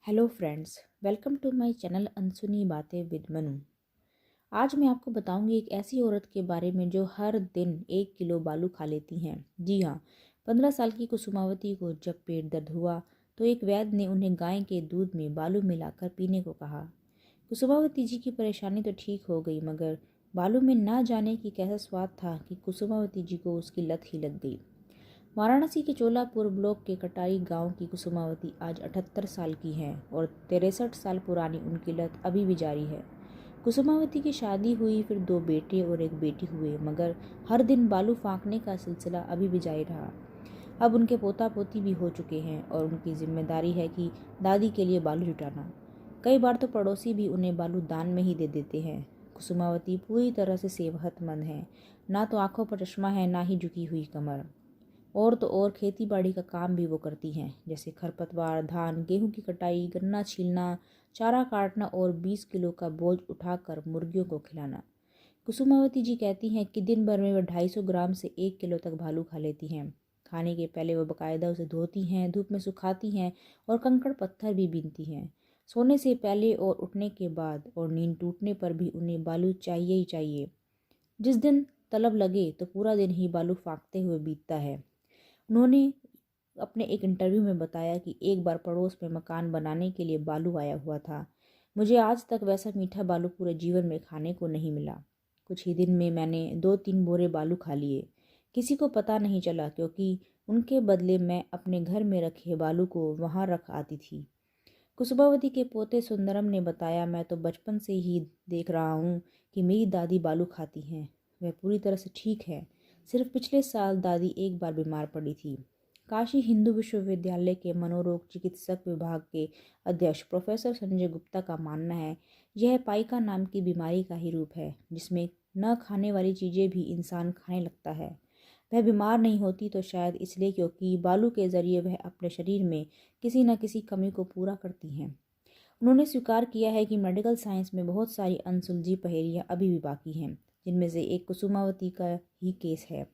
Hello friends, welcome to my channel अनसुनी बातें विद मनु। आज मैं आपको बताऊंगी एक ऐसी औरत के बारे में जो हर दिन 1 किलो बालू खा लेती हैं। जी हाँ, 15 साल की कुसुमावती को जब पेट दर्द हुआ तो एक वैद्य ने उन्हें गाय के दूध में बालू मिलाकर पीने को कहा। कुसुमावती जी की परेशानी तो ठीक हो गई, मगर बालू में ना जाने की कैसा स्वाद था कि कुसुमावती जी को उसकी लत ही लग गई। वाराणसी के चोलापुर ब्लॉक के कटाई गांव की कुसुमावती आज 78 साल की हैं और 63 साल पुरानी उनकी लत अभी भी जारी है। कुसुमावती की शादी हुई, फिर 2 बेटे और एक बेटी हुए, मगर हर दिन बालू फांकने का सिलसिला अभी भी जारी रहा। अब उनके पोता पोती भी हो चुके हैं और उनकी जिम्मेदारी है कि दादी के लिए बालू जुटाना। कई बार तो पड़ोसी भी उन्हें बालू दान में ही दे देते हैं। कुसुमावती पूरी तरह से सेहतमंद है, ना तो आंखों पर चश्मा है, ना ही झुकी हुई कमर। और तो और खेती बाड़ी का काम भी वो करती हैं, जैसे खरपतवार, धान गेहूं की कटाई, गन्ना छीलना, चारा काटना और 20 किलो का बोझ उठाकर मुर्गियों को खिलाना। कुसुमावती जी कहती हैं कि दिन भर में वह 250 ग्राम से 1 किलो तक भालू खा लेती हैं। खाने के पहले वो बाकायदा उसे धोती हैं, धूप में सुखाती हैं और कंकड़ पत्थर भी बीनती हैं। सोने से पहले और उठने के बाद और नींद टूटने पर भी उन्हें बालू चाहिए ही चाहिए। जिस दिन तलब लगे तो पूरा दिन ही बालू फाँकते हुए बीतता है। उन्होंने अपने एक इंटरव्यू में बताया कि एक बार पड़ोस में मकान बनाने के लिए बालू आया हुआ था। मुझे आज तक वैसा मीठा बालू पूरे जीवन में खाने को नहीं मिला। कुछ ही दिन में मैंने 2-3 बोरे बालू खा लिए। किसी को पता नहीं चला, क्योंकि उनके बदले मैं अपने घर में रखे बालू को वहां रख आती थी। कुसुमावती के पोते सुंदरम ने बताया, मैं तो बचपन से ही देख रहा हूँ कि मेरी दादी बालू खाती हैं। वह पूरी तरह से ठीक है। सिर्फ पिछले साल दादी एक बार बीमार पड़ी थी। काशी हिंदू विश्वविद्यालय के मनोरोग चिकित्सक विभाग के अध्यक्ष प्रोफेसर संजय गुप्ता का मानना है, यह पाइका नाम की बीमारी का ही रूप है, जिसमें न खाने वाली चीज़ें भी इंसान खाने लगता है। वह बीमार नहीं होती तो शायद इसलिए क्योंकि बालू के जरिए वह अपने शरीर में किसी न किसी कमी को पूरा करती हैं। उन्होंने स्वीकार किया है कि मेडिकल साइंस में बहुत सारी अनसुलझी पहेलियां अभी भी बाकी हैं, जिनमें से एक कुसुमावती का ही केस है।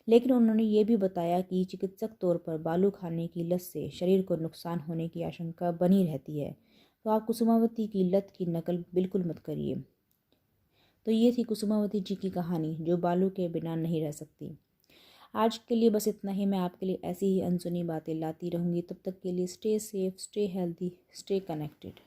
लेकिन उन्होंने ये भी बताया कि चिकित्सक तौर पर बालू खाने की लत से शरीर को नुकसान होने की आशंका बनी रहती है। तो आप कुसुमावती की लत की नकल बिल्कुल मत करिए। तो ये थी कुसुमावती जी की कहानी, जो बालू के बिना नहीं रह सकती। आज के लिए बस इतना ही। मैं आपके लिए ऐसी ही अनसुनी बातें लाती रहूँगी। तब तक के लिए stay safe, stay healthy, stay connected.